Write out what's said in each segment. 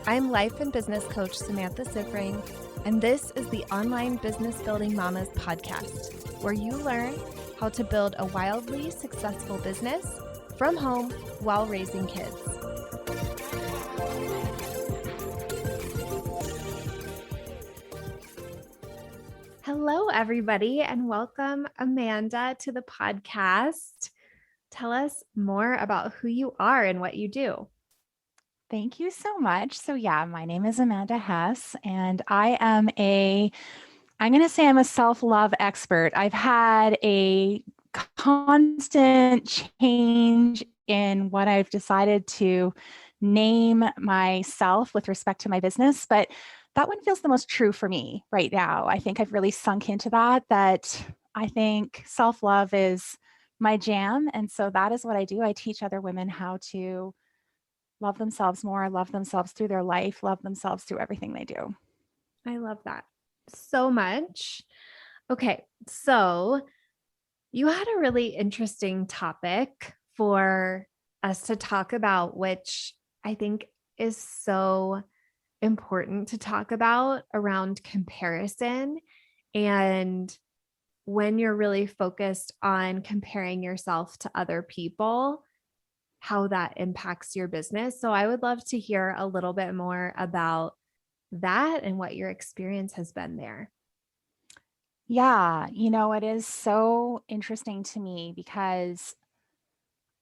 I'm life and business coach Samantha Sifring, and this is the Online Business Building Mamas podcast, where you learn how to build a wildly successful business from home while raising kids. Hello, everybody, and welcome, Amanda, to the podcast. Tell us more about who you are and what you do. Thank you so much. My name is Amanda Hess, and I'm going to say I'm a self-love expert. I've had a constant change in what I've decided to name myself with respect to my business, but that one feels the most true for me right now. I think I've really sunk into that I think self-love is my jam. And so that is what I do. I teach other women how to love themselves more, love themselves through their life, love themselves through everything they do. I love that so much. Okay, so you had a really interesting topic for us to talk about, which I think is so important to talk about around comparison. And when you're really focused on comparing yourself to other people, how that impacts your business. So I would love to hear a little bit more about that and what your experience has been there. Yeah, it is so interesting to me because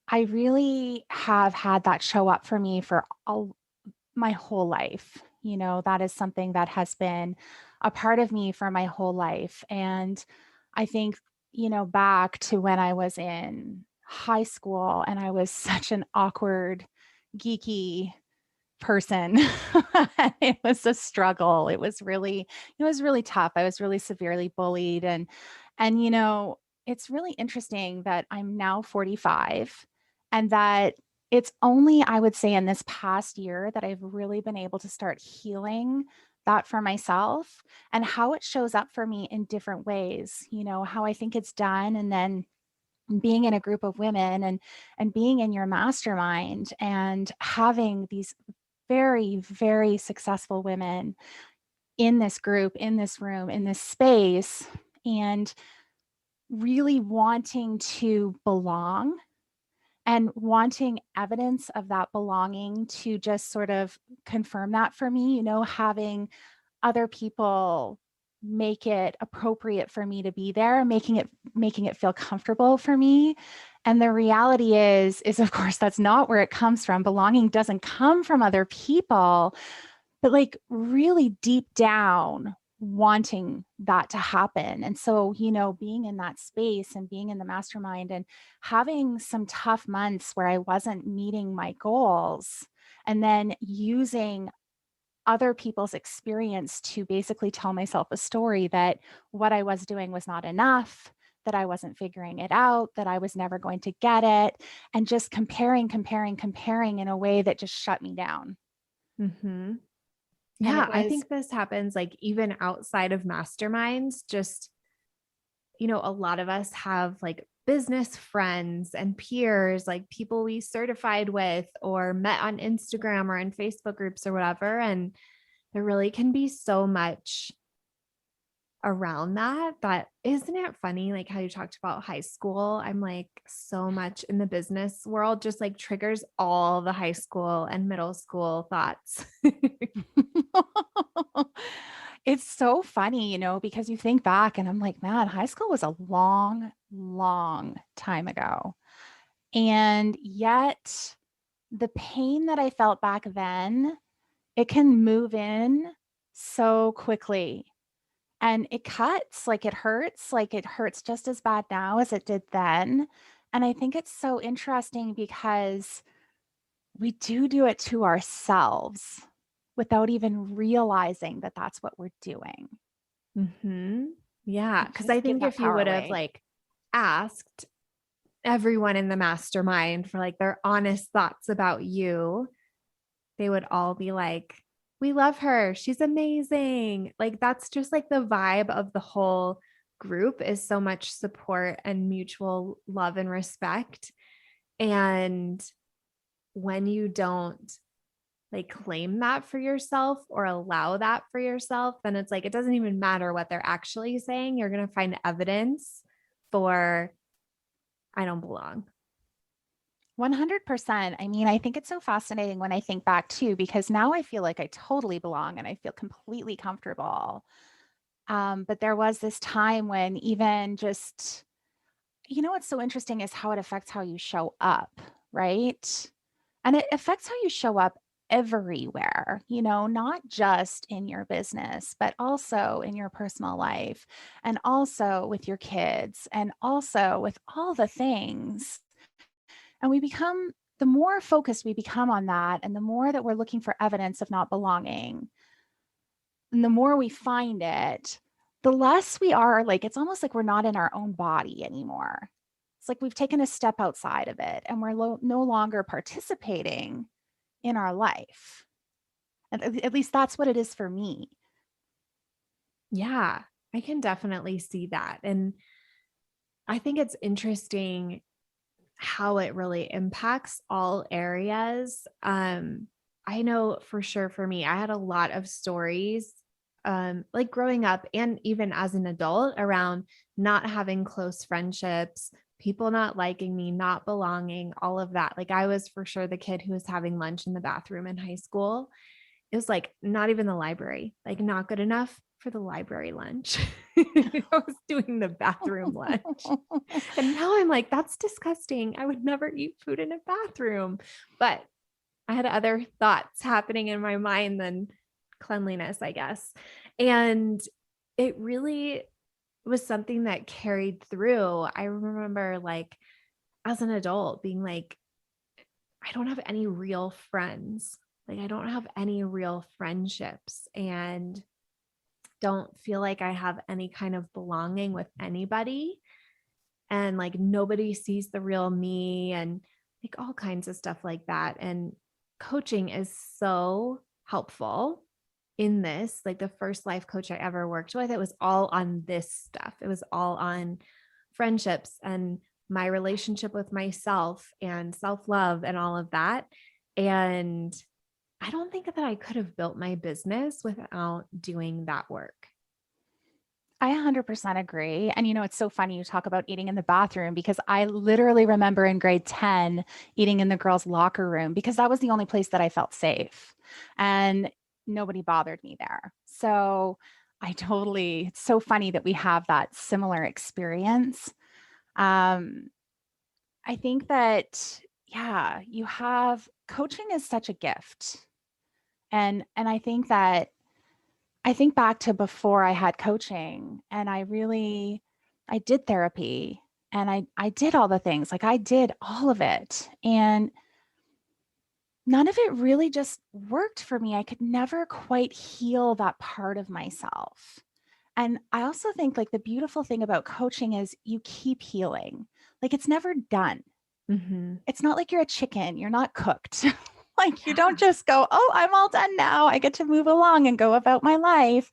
I really have had that show up for me for my whole life. That is something that has been a part of me for my whole life. And I think, back to when I was in high school and I was such an awkward, geeky person. It was a struggle. It was really tough. I was really severely bullied. And it's really interesting that I'm now 45 and that it's only, I would say, in this past year that I've really been able to start healing that for myself and how it shows up for me in different ways, how I think it's done. And then being in a group of women and being in your mastermind and having these very, very successful women in this group, in this room, in this space, and really wanting to belong and wanting evidence of that belonging to just sort of confirm that for me, having other people make it appropriate for me to be there, making it feel comfortable for me. And the reality is of course that's not where it comes from. Belonging doesn't come from other people, but like really deep down wanting that to happen. And so, being in that space and being in the mastermind and having some tough months where I wasn't meeting my goals, and then using other people's experience to basically tell myself a story that what I was doing was not enough, that I wasn't figuring it out, that I was never going to get it, and just comparing in a way that just shut me down. Mm-hmm. And Yeah, it I was, think this happens like even outside of masterminds, just, a lot of us have like business friends and peers, like people we certified with or met on Instagram or in Facebook groups or whatever. And there really can be so much around that. But isn't it funny, like how you talked about high school? I'm like, so much in the business world just like triggers all the high school and middle school thoughts. it's so funny, because you think back and I'm like, man, high school was a long, long time ago. And yet the pain that I felt back then, it can move in so quickly. And it cuts, like it hurts just as bad now as it did then. And I think it's so interesting because we do it to ourselves without even realizing that that's what we're doing. Mm-hmm. Yeah. We Cause just I give think that if you power would have away. like asked everyone in the mastermind for like their honest thoughts about you, they would all be like, we love her. She's amazing. Like that's just like the vibe of the whole group is so much support and mutual love and respect. And when you don't like claim that for yourself or allow that for yourself, then it's like it doesn't even matter what they're actually saying. You're going to find evidence for I don't belong. 100%. I mean, I think it's so fascinating when I think back too, because now I feel like I totally belong and I feel completely comfortable. But there was this time when even just, what's so interesting is how it affects how you show up, right? And it affects how you show up everywhere, not just in your business, but also in your personal life and also with your kids and also with all the things. And the more focused we become on that, and the more that we're looking for evidence of not belonging, and the more we find it, the less we are like, it's almost like we're not in our own body anymore. It's like we've taken a step outside of it and we're no longer participating in our life. And at least that's what it is for me. Yeah, I can definitely see that. And I think it's interesting how it really impacts all areas. I know for sure for me, I had a lot of stories like growing up and even as an adult around not having close friendships, people not liking me, not belonging, all of that. Like I was for sure the kid who was having lunch in the bathroom in high school. It was like not even the library, like not good enough for the library lunch. I was doing the bathroom lunch. And now I'm like, that's disgusting. I would never eat food in a bathroom. But I had other thoughts happening in my mind than cleanliness, I guess. And it really was something that carried through. I remember, like, as an adult, being like, I don't have any real friends. Like, I don't have any real friendships and don't feel like I have any kind of belonging with anybody. And like nobody sees the real me and like all kinds of stuff like that. And coaching is so helpful in this. Like the first life coach I ever worked with, it was all on this stuff. It was all on friendships and my relationship with myself and self-love and all of that. And I don't think that I could have built my business without doing that work. I 100% agree. And it's so funny you talk about eating in the bathroom because I literally remember in grade 10 eating in the girls' locker room because that was the only place that I felt safe and nobody bothered me there. So it's so funny that we have that similar experience. Um, I think that, yeah, coaching is such a gift. And I think back to before I had coaching and I did therapy and I did all the things. Like I did all of it and none of it really just worked for me. I could never quite heal that part of myself. And I also think like the beautiful thing about coaching is you keep healing. Like it's never done. Mm-hmm. It's not like you're a chicken, you're not cooked. Like you don't Yeah. just go, "Oh, I'm all done now. I get to move along and go about my life."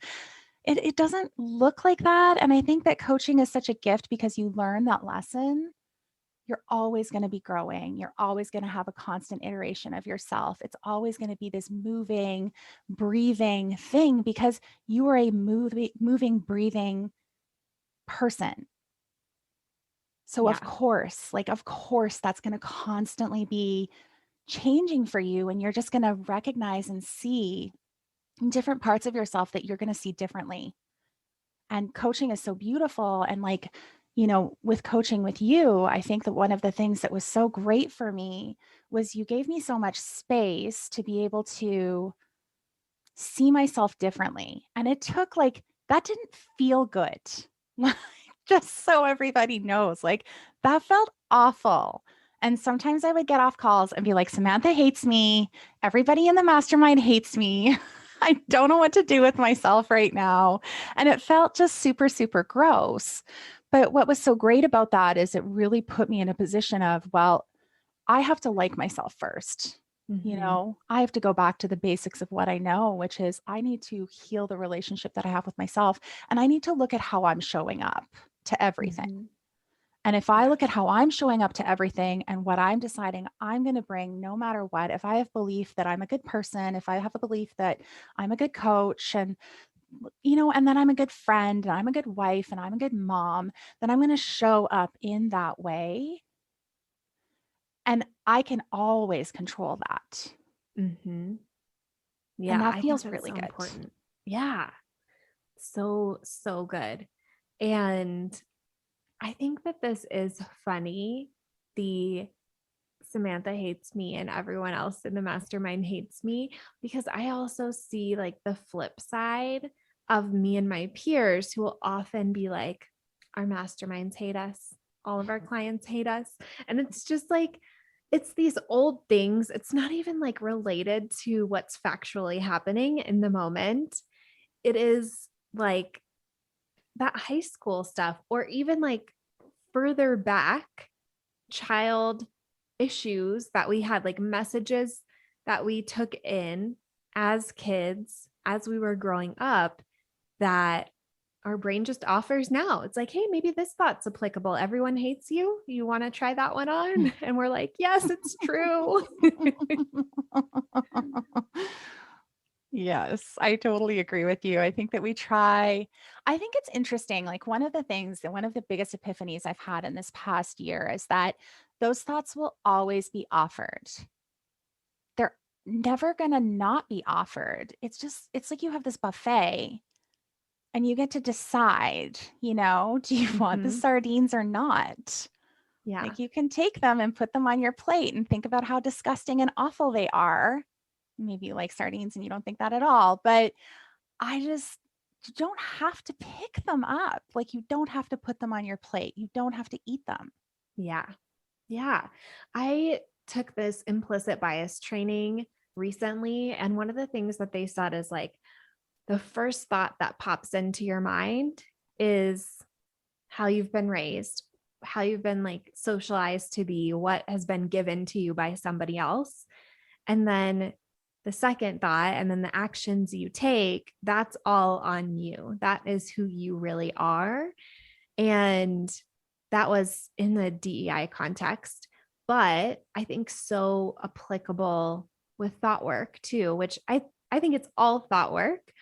It doesn't look like that, and I think that coaching is such a gift because you learn that lesson. You're always going to be growing. You're always going to have a constant iteration of yourself. It's always going to be this moving, breathing thing because you are a moving, breathing person. So Yeah. of course that's going to constantly be changing for you and you're just going to recognize and see different parts of yourself that you're going to see differently. And coaching is so beautiful. And like, with coaching with you, I think that one of the things that was so great for me was you gave me so much space to be able to see myself differently. And it took like, that didn't feel good. Just so everybody knows, like that felt awful. And sometimes I would get off calls and be like, Samantha hates me. Everybody in the mastermind hates me. I don't know what to do with myself right now. And it felt just super, super gross. But what was so great about that is it really put me in a position of, well, I have to like myself first. Mm-hmm. I have to go back to the basics of what I know, which is I need to heal the relationship that I have with myself. And I need to look at how I'm showing up to everything. Mm-hmm. And if I Yeah. look at how I'm showing up to everything and what I'm deciding I'm going to bring no matter what, if I have belief that I'm a good person, if I have a belief that I'm a good coach and and then I'm a good friend and I'm a good wife and I'm a good mom, then I'm going to show up in that way and I can always control that. Mhm. And Yeah, that I think feels that's really so good. important. Yeah. So, so good. And I think that this is funny. The Samantha hates me and everyone else in the mastermind hates me because I also see like the flip side of me and my peers who will often be like, our masterminds hate us. All of our clients hate us. And it's just like, it's these old things. It's not even like related to what's factually happening in the moment. It is like that high school stuff, or even like further back child issues that we had, like messages that we took in as kids as we were growing up that our brain just offers now. It's like, hey, maybe this thought's applicable. Everyone hates you. You want to try that one on? And we're like, yes, it's true. Yes, I totally agree with you. I think it's interesting. Like one of the things that one of the biggest epiphanies I've had in this past year is that those thoughts will always be offered. They're never going to not be offered. It's like you have this buffet and you get to decide, do you want the Mhm. sardines or not? Yeah. Like you can take them and put them on your plate and think about how disgusting and awful they are. Maybe you like sardines and you don't think that at all, but you don't have to pick them up. Like you don't have to put them on your plate. You don't have to eat them. Yeah. Yeah. I took this implicit bias training recently. And one of the things that they said is like, the first thought that pops into your mind is how you've been raised, how you've been like socialized to be, what has been given to you by somebody else. And then the second thought, and then the actions you take, that's all on you. That is who you really are. And that was in the DEI context, but I think so applicable with thought work too, which I think it's all thought work.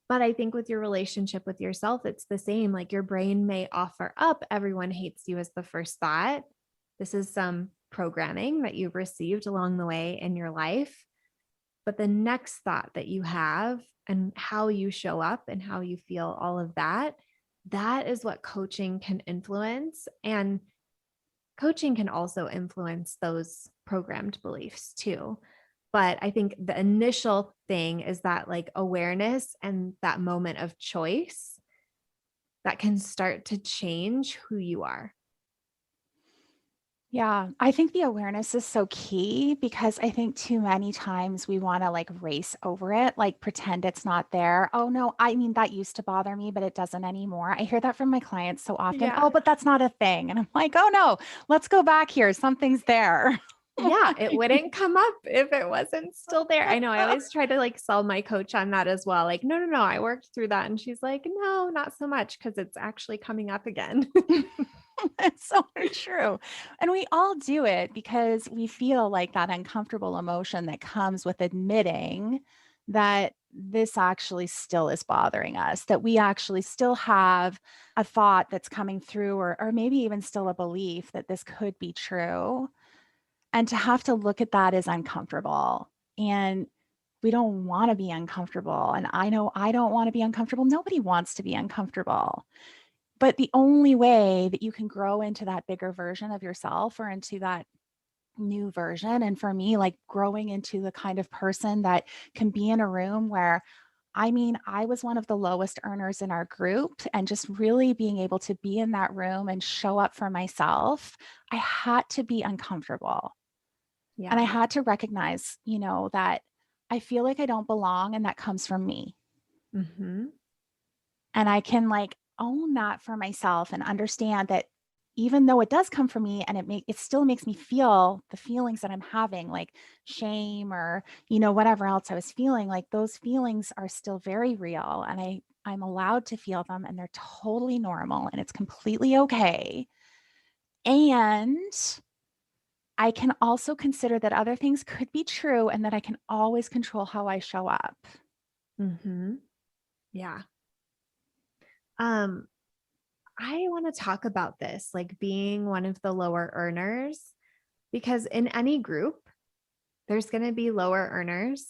But I think with your relationship with yourself, it's the same. Like your brain may offer up, everyone hates you as the first thought. This is some programming that you've received along the way in your life. But the next thought that you have and how you show up and how you feel, all of that, that is what coaching can influence. And coaching can also influence those programmed beliefs too. But I think the initial thing is that like awareness and that moment of choice that can start to change who you are. Yeah, I think the awareness is so key because I think too many times we want to like race over it, like pretend it's not there. Oh, no, I mean, that used to bother me, but it doesn't anymore. I hear that from my clients so often. Yeah. Oh, but that's not a thing. And I'm like, oh, no, let's go back here. Something's there. Yeah, it wouldn't come up if it wasn't still there. I know I always try to like sell my coach on that as well. Like, no, no, no, I worked through that. And she's like, no, not so much because it's actually coming up again. It's so true. And we all do it because we feel like that uncomfortable emotion that comes with admitting that this actually still is bothering us, that we actually still have a thought that's coming through, or maybe even still a belief that this could be true. And to have to look at that is uncomfortable. And we don't want to be uncomfortable. And I know I don't want to be uncomfortable. Nobody wants to be uncomfortable. But the only way that you can grow into that bigger version of yourself or into that new version, and for me, like growing into the kind of person that can be in a room where, I mean, I was one of the lowest earners in our group, and just really being able to be in that room and show up for myself, I had to be uncomfortable. And I Yeah. had to recognize, that I feel like I don't belong, and that comes from me. Hmm. And I can like own that for myself and understand that even though it does come from me and it still makes me feel the feelings that I'm having, like shame or, whatever else I was feeling, like those feelings are still very real. And I'm allowed to feel them and they're totally normal and it's completely okay. And I can also consider that other things could be true and that I can always control how I show up. Mm-hmm. Yeah. Um, I want to talk about this, like being one of the lower earners, because in any group, there's going to be lower earners.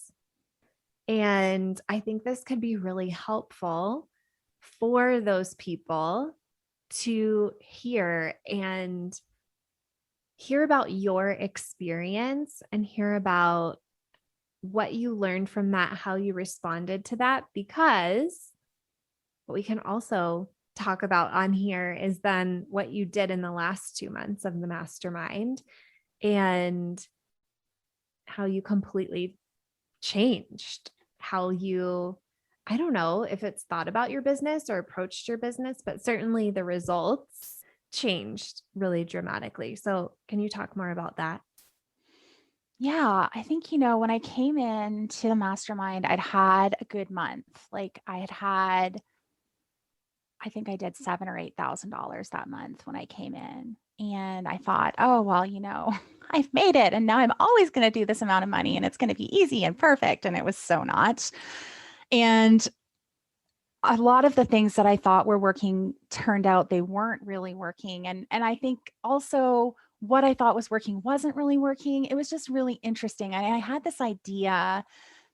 And I think this could be really helpful for those people to hear about your experience and hear about what you learned from that, how you responded to that, because what we can also talk about on here is then what you did in the last 2 months of the mastermind and how you completely changed how you, I don't know if it's thought about your business or approached your business, but certainly the results changed really dramatically. So, can you talk more about that? Yeah, I think, when I came in to the mastermind, I'd had a good month. Like I think I did seven or $8,000 that month when I came in. And I thought, oh, well, I've made it. And now I'm always going to do this amount of money and it's going to be easy and perfect. And it was so not. And a lot of the things that I thought were working turned out they weren't really working. And I think also what I thought was working wasn't really working. It was just really interesting. And I had this idea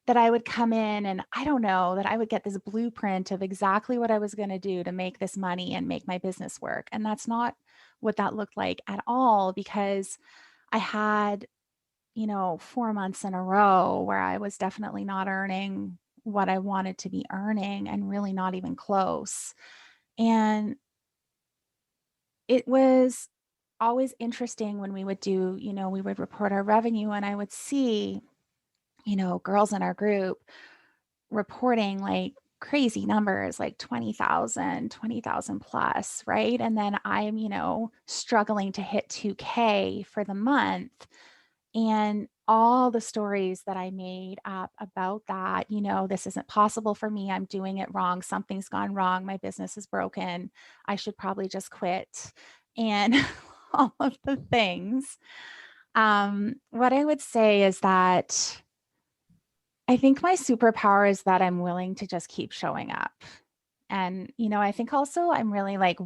that I would come in and I don't know, that I would get this blueprint of exactly what I was going to do to make this money and make my business work. And that's not what that looked like at all, because I had, 4 months in a row where I was definitely not earning what I wanted to be earning and really not even close. And it was always interesting when we would do, we would report our revenue and I would see, girls in our group reporting like crazy numbers like 20,000 plus, right? And then I'm, struggling to hit 2K for the month. And all the stories that I made up about that, this isn't possible for me. I'm doing it wrong. Something's gone wrong. My business is broken. I should probably just quit. And all of the things. What I would say is that I think my superpower is that I'm willing to just keep showing up. And, I think also I'm really like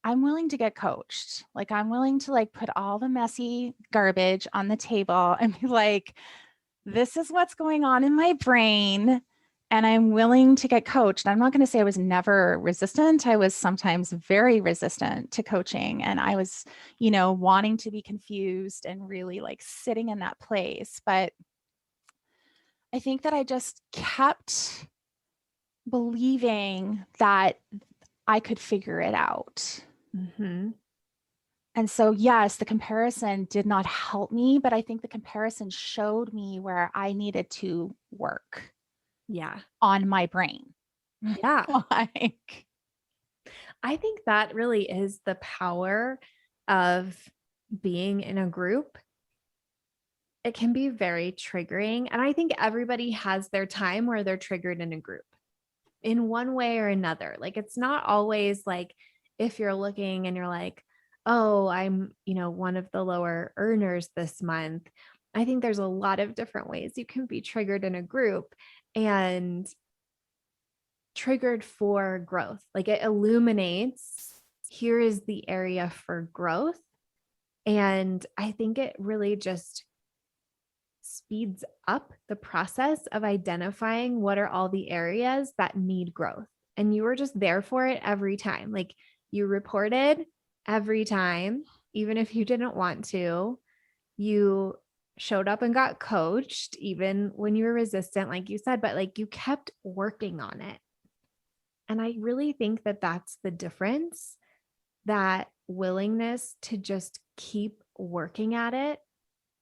I'm willing to get coached. Like I'm willing to like put all the messy garbage on the table and be like, this is what's going on in my brain. And I'm willing to get coached. I'm not going to say I was never resistant. I was sometimes very resistant to coaching. And I was, wanting to be confused and really like sitting in that place. But I think that I just kept believing that I could figure it out. Mm-hmm. And so, yes, the comparison did not help me, but I think the comparison showed me where I needed to work Yeah. on my brain. Yeah. Like, I think that really is the power of being in a group. It can be very triggering. And I think everybody has their time where they're triggered in a group in one way or another. Like it's not always like if you're looking and you're like, oh, I'm, one of the lower earners this month. I think there's a lot of different ways you can be triggered in a group and triggered for growth. Like it illuminates, here is the area for growth. And I think it really just speeds up the process of identifying what are all the areas that need growth. And you were just there for it every time. Like you reported every time, even if you didn't want to. You showed up and got coached, even when you were resistant, like you said, but like you kept working on it. And I really think that that's the difference, that willingness to just keep working at it.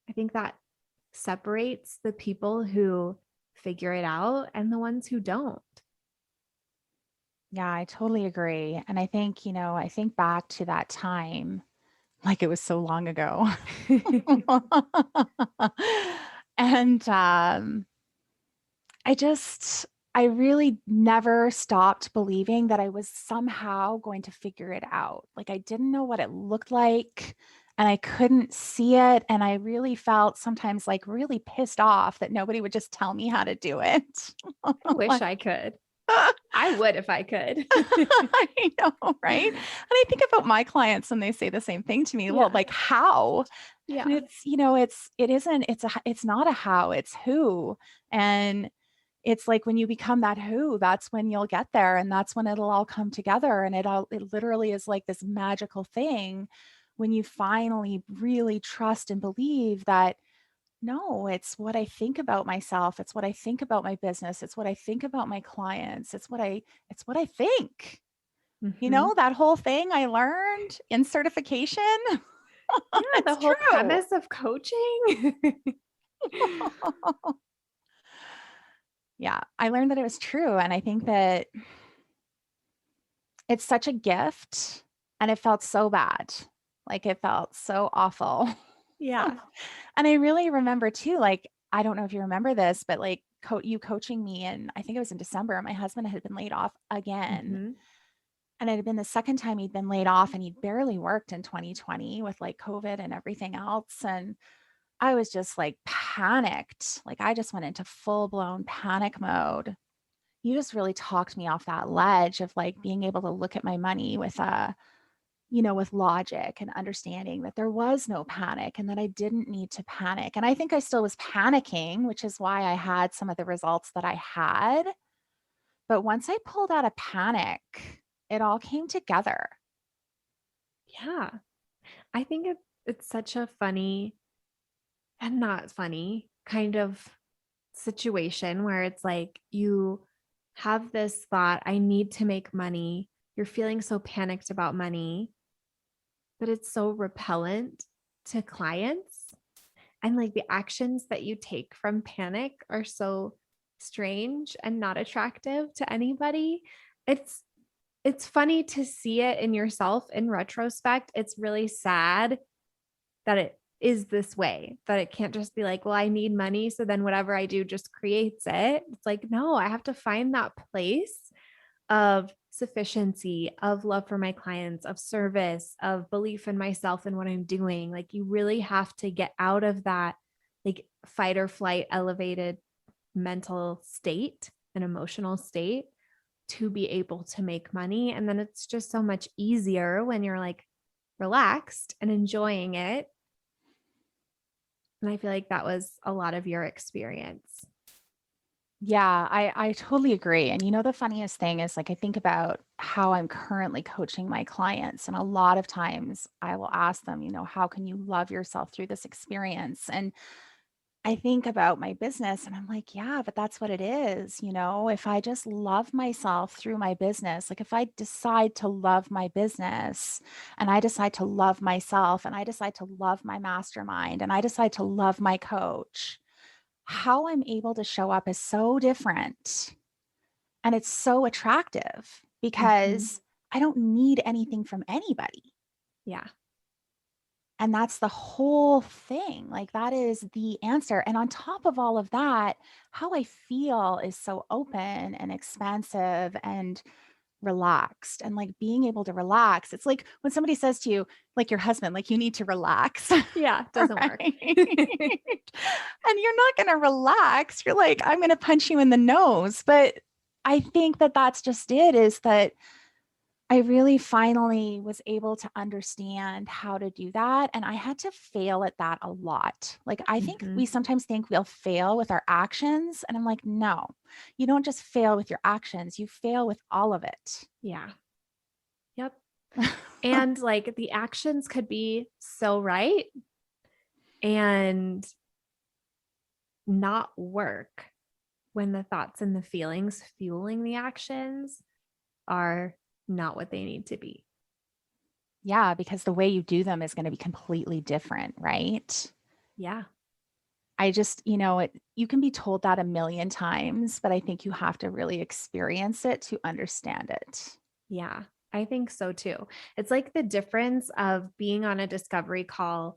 I think that separates the people who figure it out and the ones who don't. yeah, I totally agree. And I think, I think back to that time, like it was so long ago. And I just, I really never stopped believing that I was somehow going to figure it out. Like I didn't know what it looked like and I couldn't see it. And I really felt sometimes like really pissed off that nobody would just tell me how to do it. I wish I could. I would if I could. I know, right? And I think about my clients and they say the same thing to me. Well, Yeah. like how? And Yeah. it's, it isn't, it's not a how, it's who. And it's like when you become that who, that's when you'll get there and that's when it'll all come together. And it literally is like this magical thing when you finally really trust and believe that no, it's what I think about myself. It's what I think about my business. It's what I think about my clients. It's what I think. Hmm. That whole thing I learned in certification. Yeah. The It's whole true. premise of coaching. Yeah, I learned that it was true. And I think that it's such a gift and it felt so bad. Like it felt so awful. Yeah. And I really remember too, like, I don't know if you remember this, but like you coaching me, and I think it was in December, my husband had been laid off again. Hmm. And it had been the second time he'd been laid off and he'd barely worked in 2020 with like COVID and everything else. And I was just like panicked. Like I just went into full blown panic mode. You just really talked me off that ledge of like being able to look at my money with with logic and understanding that there was no panic and that I didn't need to panic. And I think I still was panicking, which is why I had some of the results that I had. But once I pulled out of panic, it all came together. Yeah. I think it's such a funny and not funny kind of situation where it's like you have this thought, I need to make money. You're feeling so panicked about money, but it's so repellent to clients. And like the actions that you take from panic are so strange and not attractive to anybody. It's it's funny to see it in yourself in retrospect. It's really sad that it is this way, that it can't just be like, well, I need money. So then whatever I do just creates it. It's like, no, I have to find that place of sufficiency, of love for my clients, of service, of belief in myself and what I'm doing. Like, you really have to get out of that, like, fight or flight, elevated mental state and emotional state to be able to make money. And then it's just so much easier when you're like relaxed and enjoying it. And I feel like that was a lot of your experience. Yeah, I totally agree. And the funniest thing is like I think about how I'm currently coaching my clients. And a lot of times I will ask them, how can you love yourself through this experience? And I think about my business and I'm like, yeah, but that's what it is. If I just love myself through my business, like if I decide to love my business and I decide to love myself and I decide to love my mastermind and I decide to love my coach, how I'm able to show up is so different. And it's so attractive Mm-hmm. because I don't need anything from anybody. Yeah. And that's the whole thing. Like, that is the answer. And on top of all of that, how I feel is so open and expansive and relaxed. And like being able to relax, it's like when somebody says to you, like your husband, like, you need to relax. Yeah. It doesn't Right? work. And you're not going to relax. You're like, I'm going to punch you in the nose. But I think that that's just it, is that I really finally was able to understand how to do that. And I had to fail at that a lot. Like, I think Mm-hmm. we sometimes think we'll fail with our actions. And I'm like, no, you don't just fail with your actions, you fail with all of it. Yeah. Yep. And like the actions could be so right and not work when the thoughts and the feelings fueling the actions are not what they need to be. Yeah, because the way you do them is going to be completely different, right? Yeah. I just, you can be told that a million times, but I think you have to really experience it to understand it. Yeah. I think so too. It's like the difference of being on a discovery call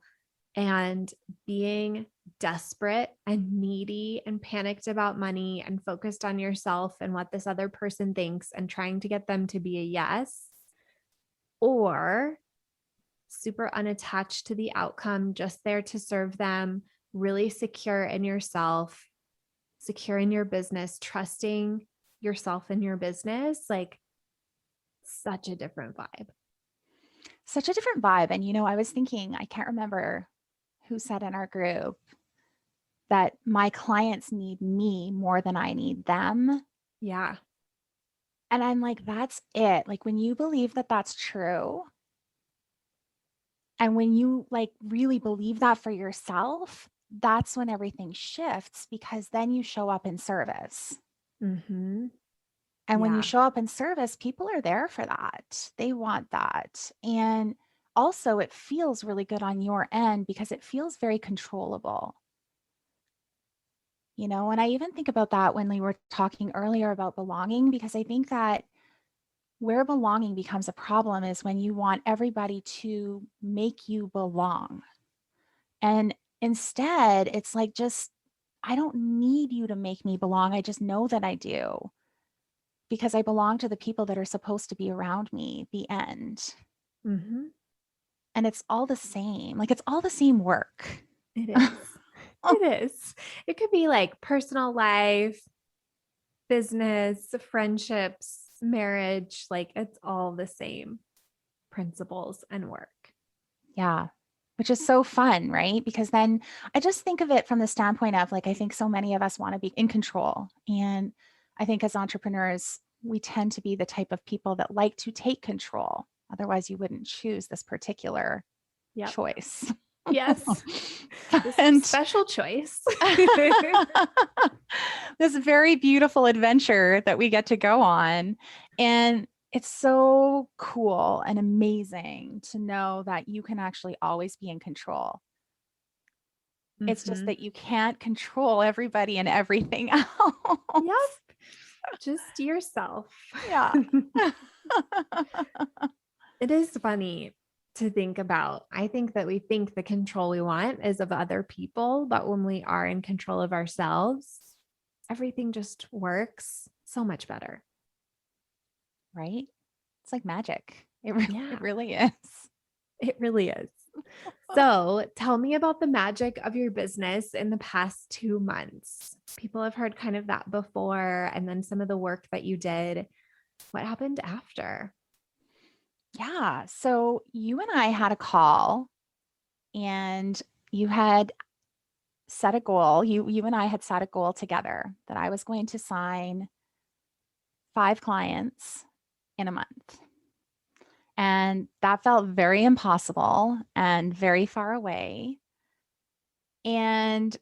and being desperate and needy and panicked about money and focused on yourself and what this other person thinks and trying to get them to be a yes, or super unattached to the outcome, just there to serve them, really secure in yourself, secure in your business, trusting yourself and your business, like such a different vibe. Such a different vibe. And, I was thinking, I can't remember who said in our group that my clients need me more than I need them. Yeah. And I'm like, that's it. Like when you believe that that's true, and when you like really believe that for yourself, that's when everything shifts because then you show up in service. Mm-hmm. And when you Yeah. show up in service, people are there for that. They want that. And also, it feels really good on your end because it feels very controllable. And I even think about that when we were talking earlier about belonging, because I think that where belonging becomes a problem is when you want everybody to make you belong. And instead, it's like, just, I don't need you to make me belong. I just know that I do because I belong to the people that are supposed to be around me, the end. Mm-hmm. And it's all the same. Like it's all the same work. It is. It is. It could be like personal life, business, friendships, marriage, like it's all the same principles and work. Yeah. Which is so fun, right? Because then I just think of it from the standpoint of like, I think so many of us want to be in control. And I think as entrepreneurs, we tend to be the type of people that like to take control. Otherwise, you wouldn't choose this particular Yep. choice. Yes. This And special choice. this very beautiful adventure that we get to go on. And it's so cool and amazing to know that you can actually always be in control. It's just Mm-hmm. that you can't control everybody and everything else. Yep. Just yourself. Yeah. It is funny to think about. I think that we think the control we want is of other people, but when we are in control of ourselves, everything just works so much better. Right? It's like magic. It Yeah, really is. it really is. So tell me about the magic of your business in the past 2 months. People have heard kind of that before, and then some of the work that you did. What happened after? Yeah. So you and I had a call and you had set a goal. You and I had set a goal together that I was going to sign 5 clients in a month. And that felt very impossible and very far away. And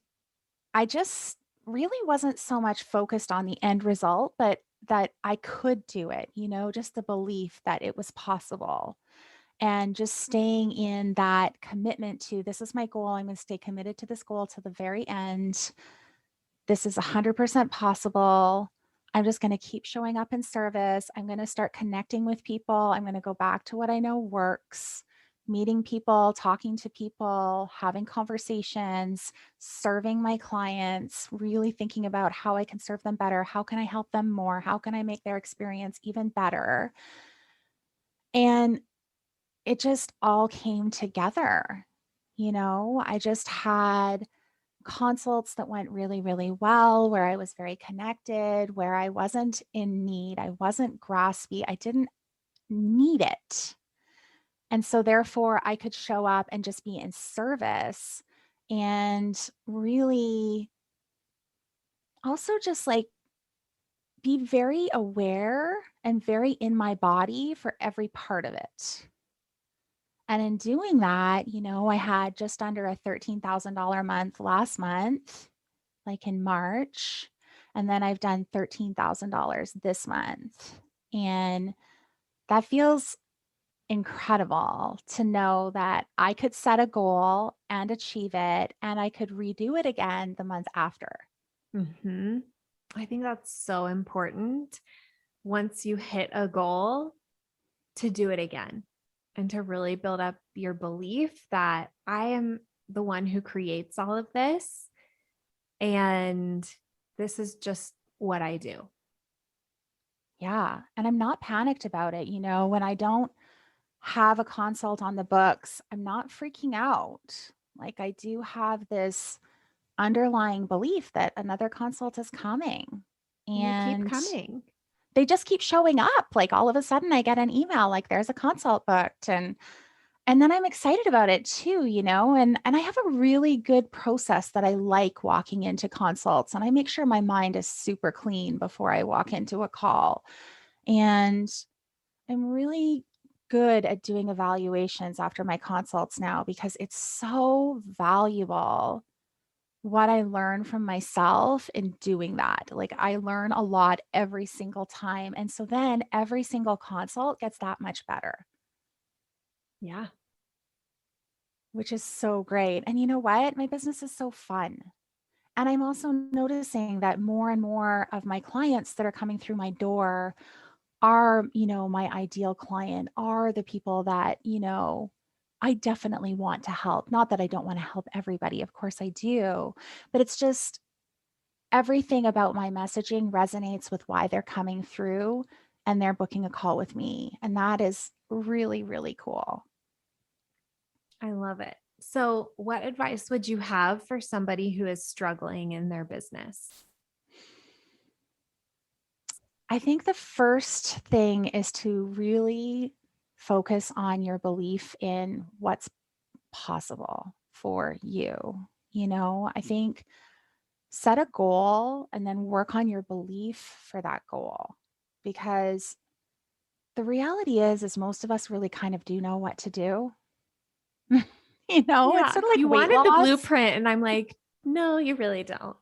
I just really wasn't so much focused on the end result, but that I could do it, just the belief that it was possible. And just staying in that commitment to this is my goal. I'm going to stay committed to this goal to the very end. This is 100% possible. I'm just going to keep showing up in service. I'm going to start connecting with people. I'm going to go back to what I know works, meeting people, talking to people, having conversations, serving my clients, really thinking about how I can serve them better. How can I help them more? How can I make their experience even better? And it just all came together. I just had consults that went really, really well, where I was very connected, where I wasn't in need, I wasn't graspy, I didn't need it. And so, therefore, I could show up and just be in service and really also just like be very aware and very in my body for every part of it. And in doing that, I had just under a $13,000 month last month, like in March. And then I've done $13,000 this month. And that feels incredible to know that I could set a goal and achieve it, and I could redo it again the month after. Mm-hmm. I think that's so important. Once you hit a goal, to do it again and to really build up your belief that I am the one who creates all of this. And this is just what I do. Yeah. And I'm not panicked about it. When I don't have a consult on the books, I'm not freaking out. Like I do have this underlying belief that another consult is coming. And they keep And coming. they just keep showing up. Like all of a sudden I get an email like there's a consult booked, and then I'm excited about it too, and I have a really good process that I like walking into consults, and I make sure my mind is super clean before I walk into a call. And I'm really good at doing evaluations after my consults now because it's so valuable what I learn from myself in doing that. Like I learn a lot every single time. And so then every single consult gets that much better, Yeah. which is so great. And you know what? My business is so fun. And I'm also noticing that more and more of my clients that are coming through my door are, my ideal client, are the people that, I definitely want to help. Not that I don't want to help everybody. Of course I do. But it's just everything about my messaging resonates with why they're coming through and they're booking a call with me. And that is really, really cool. I love it. So, what advice would you have for somebody who is struggling in their business? I think the first thing is to really focus on your belief in what's possible for you. I think set a goal and then work on your belief for that goal, because the reality is most of us really kind of do know what to do. It's Yeah. sort of like You weight wanted the loss. blueprint. And I'm like, no, you really don't.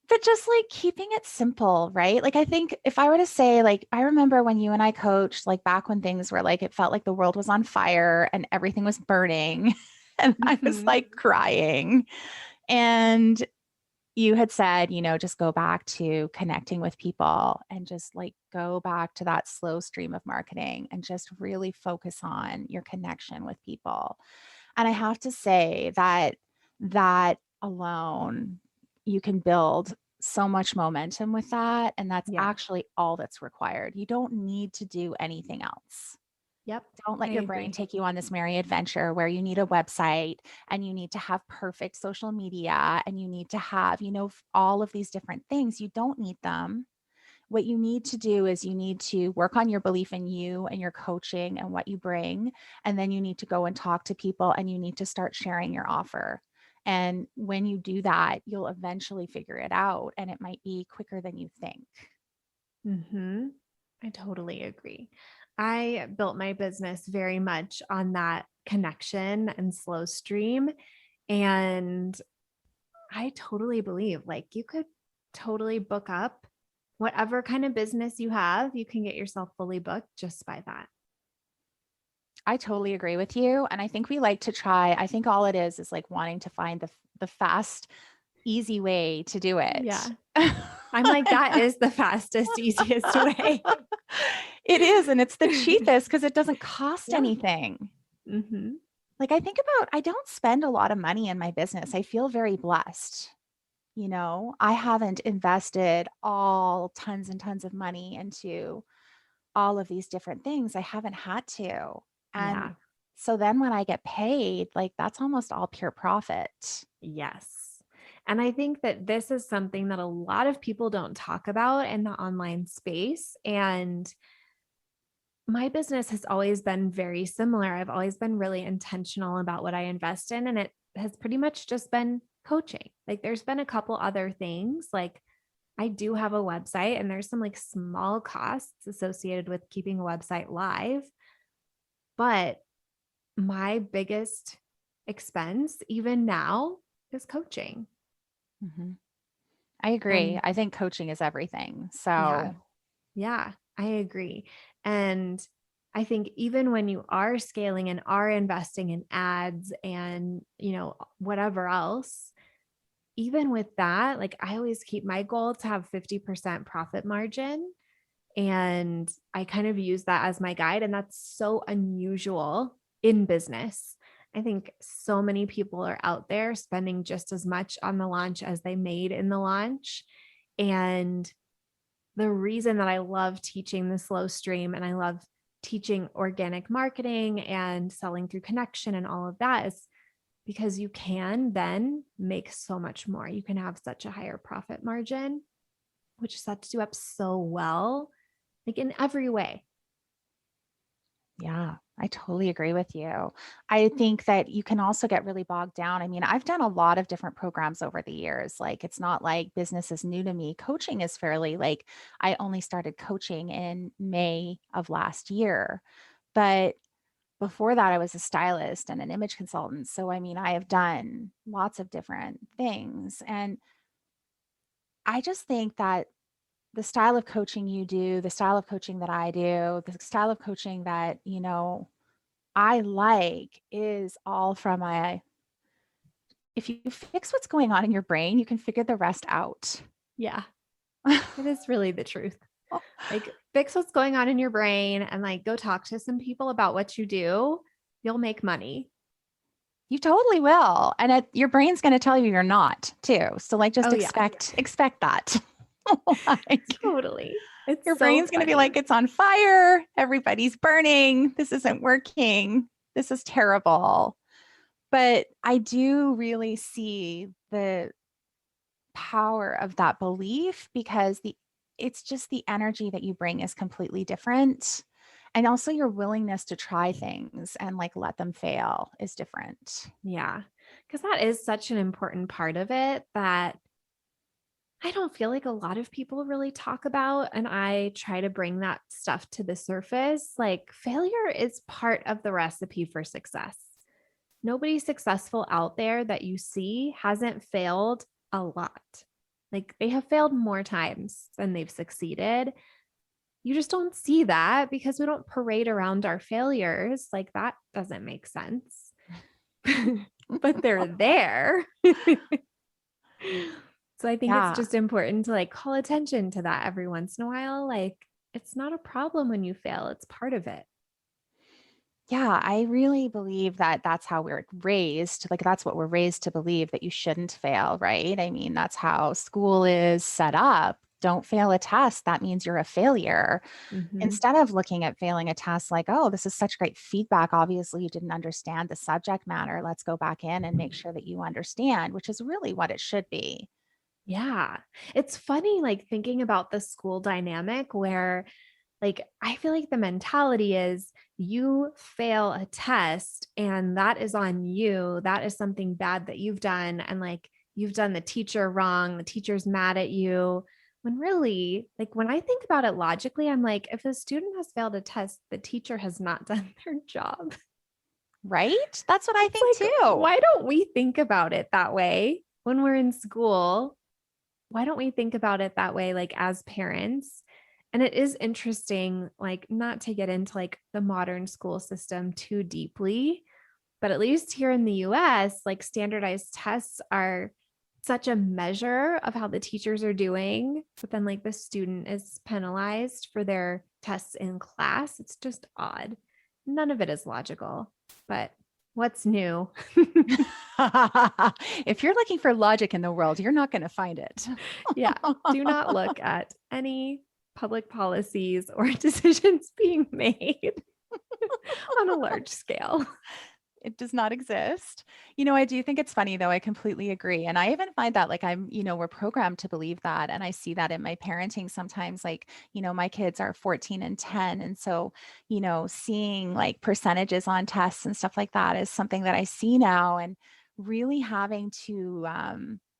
But just like keeping it simple, right? Like I think if I were to say, like, I remember when you and I coached, like back when things were like, it felt like the world was on fire and everything was burning. And I was Mhm. like crying. And you had said, just go back to connecting with people and just like go back to that slow stream of marketing and just really focus on your connection with people. And I have to say that that alone, you can build so much momentum with that. And that's Yeah. actually all that's required. You don't need to do anything else. Yep. Don't I let your brain agree. take you on this merry adventure where you need a website and you need to have perfect social media and you need to have, all of these different things. You don't need them. What you need to do is you need to work on your belief in you and your coaching and what you bring. And then you need to go and talk to people and you need to start sharing your offer. And when you do that, you'll eventually figure it out and it might be quicker than you think. Hmm. I totally agree. I built my business very much on that connection and slow stream. And I totally believe like you could totally book up whatever kind of business you have, you can get yourself fully booked just by that. I totally agree with you. And I think we like to try, I think all it is like wanting to find the fast, easy way to do it. Yeah. I'm like, that is the fastest, easiest way. It is. And it's the cheapest because it doesn't cost Yeah. anything. Hmm. Like I think about, I don't spend a lot of money in my business. I feel very blessed. I haven't invested all tons and tons of money into all of these different things. I haven't had to. And Yeah. so then when I get paid, like that's almost all pure profit. Yes. And I think that this is something that a lot of people don't talk about in the online space. And my business has always been very similar. I've always been really intentional about what I invest in, and it has pretty much just been coaching. Like, there's been a couple other things. Like, I do have a website, and there's some like small costs associated with keeping a website live. But my biggest expense, even now, is coaching. Mhm. I agree. And I think coaching is everything. yeah, So yeah, I agree. And I think even when you are scaling and are investing in ads and, whatever else, even with that, like I always keep my goal to have 50% profit margin. And I kind of use that as my guide. And that's so unusual in business. I think so many people are out there spending just as much on the launch as they made in the launch. And the reason that I love teaching the slow stream and I love teaching organic marketing and selling through connection and all of that is because you can then make so much more. You can have such a higher profit margin, which sets you up so well, like in every way. Yeah, I totally agree with you. I think that you can also get really bogged down. I mean, I've done a lot of different programs over the years. Like, it's not like business is new to me. Coaching is fairly like, I only started coaching in May of last year. But before that, I was a stylist and an image consultant. So, I mean, I have done lots of different things. And I just think that the style of coaching you do, the style of coaching that I do, the style of coaching that, I like is all from if you fix what's going on in your brain, you can figure the rest out. Yeah, it is really the truth. Like, fix what's going on in your brain and like go talk to some people about what you do. You'll make money. You totally will. And your brain's going to tell you you're not too. So like just Oh, yeah, expect that. Like totally. It's your so brain's going to be like, funny. it's on fire. Everybody's burning. This isn't working. This is terrible. But I do really see the power of that belief because it's just the energy that you bring is completely different. And also your willingness to try things and like let them fail is different. Yeah. Because that is such an important part of it that I don't feel like a lot of people really talk about. And I try to bring that stuff to the surface. Like, failure is part of the recipe for success. Nobody successful out there that you see hasn't failed a lot. Like, they have failed more times than they've succeeded. You just don't see that because we don't parade around our failures. Like, that doesn't make sense. But they're there. So I think it's Yeah. just important to like call attention to that every once in a while. Like, it's not a problem when you fail, it's part of it. Yeah, I really believe that that's how we're raised. Like, that's what we're raised to believe that you shouldn't fail, right? I mean, that's how school is set up. Don't fail a test. That means you're a failure. Mm-hmm. Instead of looking at failing a test like, oh, this is such great feedback. Obviously, you didn't understand the subject matter. Let's go back in and make sure that you understand, which is really what it should be. Yeah. It's funny, like thinking about the school dynamic where, like, I feel like the mentality is you fail a test and that is on you. That is something bad that you've done. And like, you've done the teacher wrong. The teacher's mad at you. When really, like, when I think about it logically, I'm like, if a student has failed a test, the teacher has not done their job. Right? That's what I It's think like, too. why don't we think about it that way when we're in school? Why don't we think about it that way, like as parents? And it is interesting, like, not to get into like the modern school system too deeply, but at least here in the US, like standardized tests are such a measure of how the teachers are doing, but then like the student is penalized for their tests in class. It's just odd. None of it is logical, but what's new? If you're looking for logic in the world, you're not going to find it. Yeah. Do not look at any public policies or decisions being made on a large scale. It does not exist. I do think it's funny though. I completely agree. And I even find that like we're programmed to believe that. And I see that in my parenting sometimes, like, my kids are 14 and 10. And so, seeing like percentages on tests and stuff like that is something that I see now and really having to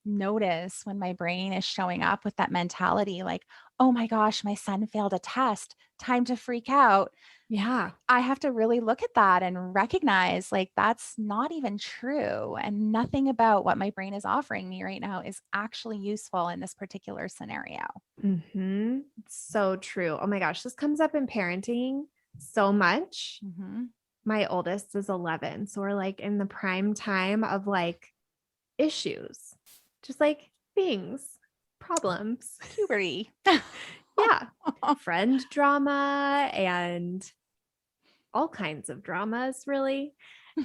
notice when my brain is showing up with that mentality, like, oh my gosh, my son failed a test, time to freak out. Yeah. I have to really look at that and recognize like that's not even true. And nothing about what my brain is offering me right now is actually useful in this particular scenario. Mm-hmm. So true. Oh my gosh, this comes up in parenting so much. Mm-hmm. My oldest is 11. So we're like in the prime time of like issues, just like things, problems. Puberty. Yeah. Friend drama and all kinds of dramas, really.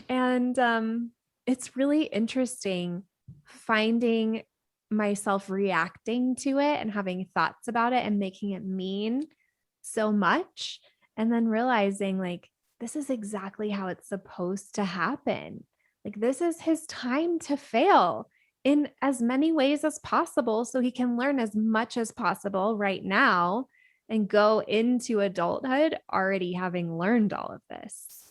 And it's really interesting finding myself reacting to it and having thoughts about it and making it mean so much. And then realizing, like, this is exactly how it's supposed to happen. Like, this is his time to fail in as many ways as possible so he can learn as much as possible right now and go into adulthood already having learned all of this.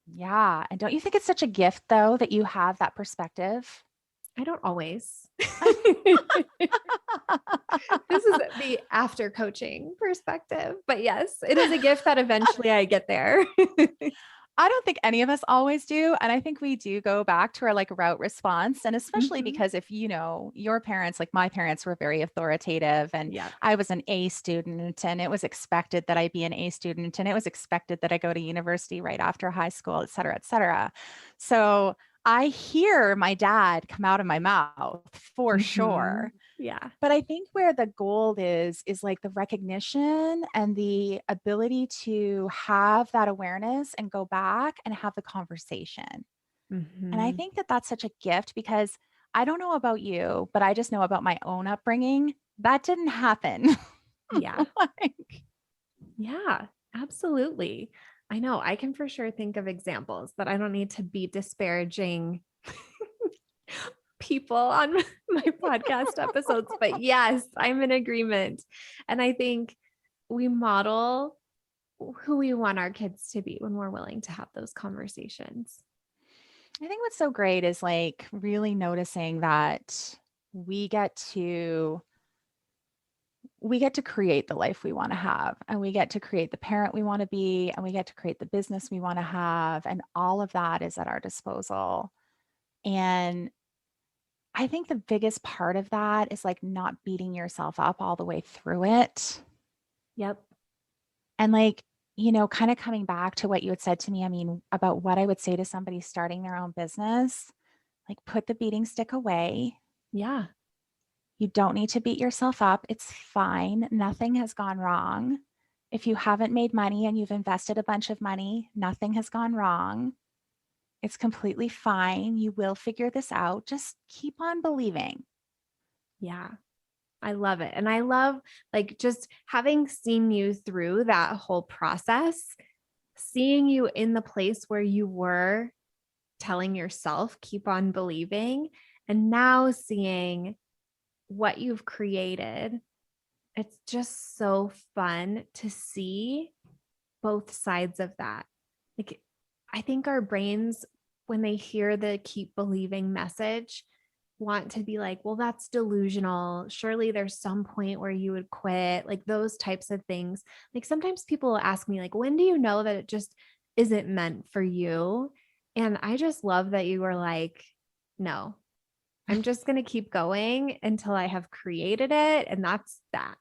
Yeah. And don't you think it's such a gift, though, that you have that perspective? I don't always. This is the after coaching perspective. But yes, it is a gift that eventually I get there. I don't think any of us always do. And I think we do go back to our like route response. And especially Mhm. because if your parents, like my parents, were very authoritative, and Yeah. I was an A student, and it was expected that I be an A student, and it was expected that I go to university right after high school, et cetera, et cetera. So I hear my dad come out of my mouth for Mhm. sure. Yeah. But I think where the gold is like the recognition and the ability to have that awareness and go back and have the conversation. And I Mhm. think that that's such a gift because I don't know about you, but I just know about my own upbringing. That didn't happen. Yeah. Like, Yeah. Absolutely. I know. I can for sure think of examples, but I don't need to be disparaging people on my podcast episodes. But yes, I'm in agreement. And I think we model who we want our kids to be when we're willing to have those conversations. I think what's so great is like really noticing that we get to we get to create the life we want to have, and we get to create the parent we want to be, and we get to create the business we want to have, and all of that is at our disposal. And I think the biggest part of that is like not beating yourself up all the way through it. Yep. And like, kind of coming back to what you had said to me, I mean, about what I would say to somebody starting their own business, like put the beating stick away. Yeah. You don't need to beat yourself up. It's fine. Nothing has gone wrong. If you haven't made money and you've invested a bunch of money, nothing has gone wrong. It's completely fine. You will figure this out. Just keep on believing. Yeah. I love it. And I love, like, just having seen you through that whole process, seeing you in the place where you were telling yourself, keep on believing, and now seeing what you've created. It's just so fun to see both sides of that. Like, I think our brains, when they hear the keep believing message, want to be like, well, that's delusional. Surely there's some point where you would quit, like those types of things. Like sometimes people will ask me, like, when do you know that it just isn't meant for you? And I just love that you were like, no, I'm just going to keep going until I have created it. And that's that.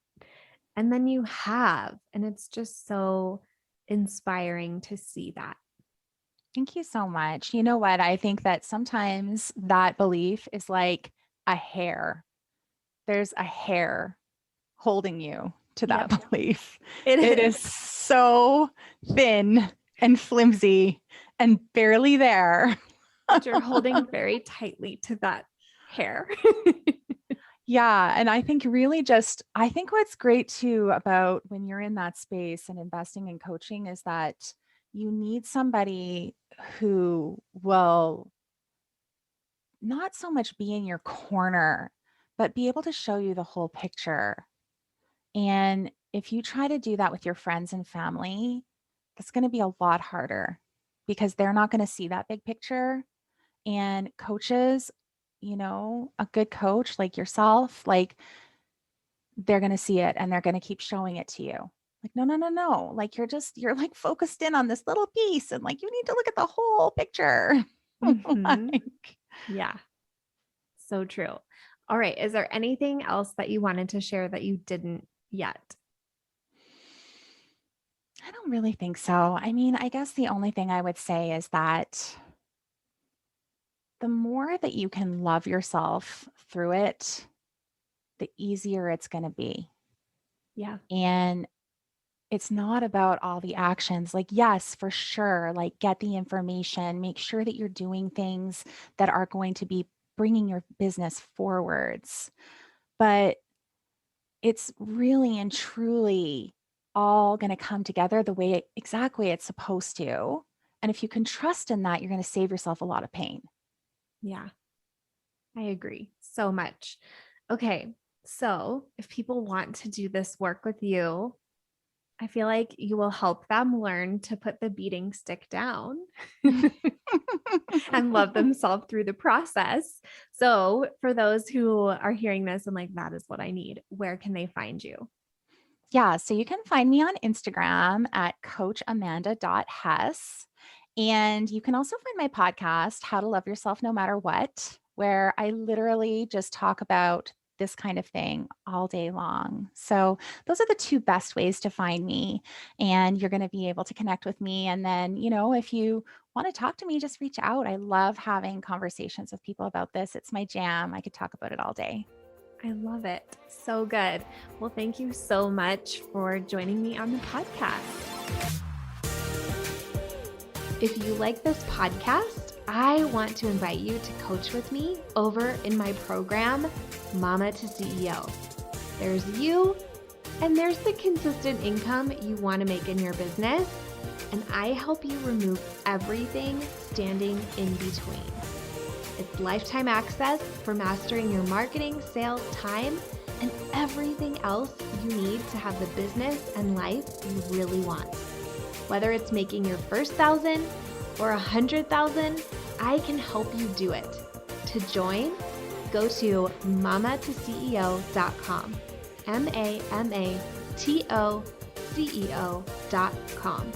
And then you have, and it's just so inspiring to see that. Thank you so much. You know what? I think that sometimes that belief is like a hair. There's a hair holding you to that Yep. belief. It It is. is so thin and flimsy and barely there. But you're holding very tightly to that hair. Yeah. And I think really I think what's great too about when you're in that space and investing in coaching is that you need somebody who will not so much be in your corner, but be able to show you the whole picture. And if you try to do that with your friends and family, that's going to be a lot harder because they're not going to see that big picture. And coaches, a good coach like yourself, like they're going to see it and they're going to keep showing it to you. Like, no, no, no, no. Like you're like focused in on this little piece and like you need to look at the whole picture. Mhm. Like, Yeah, so true. All right. Is there anything else that you wanted to share that you didn't yet? I don't really think so. I mean, I guess the only thing I would say is that the more that you can love yourself through it, the easier it's going to be. Yeah. And it's not about all the actions. Like, yes, for sure, like get the information, make sure that you're doing things that are going to be bringing your business forwards. But it's really and truly all going to come together the way exactly it's supposed to. And if you can trust in that, you're going to save yourself a lot of pain. Yeah. I agree so much. Okay. So if people want to do this work with you, I feel like you will help them learn to put the beating stick down and love themselves through the process. So, for those who are hearing this and like, that is what I need, where can they find you? Yeah, so you can find me on Instagram at coachamanda.hess. And you can also find my podcast, How to Love Yourself No Matter What, where I literally just talk about this kind of thing all day long. So those are the two best ways to find me. And you're going to be able to connect with me. And then, if you want to talk to me, just reach out. I love having conversations with people about this. It's my jam. I could talk about it all day. I love it. So good. Well, thank you so much for joining me on the podcast. If you like this podcast, I want to invite you to coach with me over in my program, Mama to CEO. There's you, and there's the consistent income you want to make in your business, and I help you remove everything standing in between. It's lifetime access for mastering your marketing, sales, time, and everything else you need to have the business and life you really want. Whether it's making your first 1,000 or 100,000, I can help you do it. To join, go to mamatoceo.com, mamatoceo.com.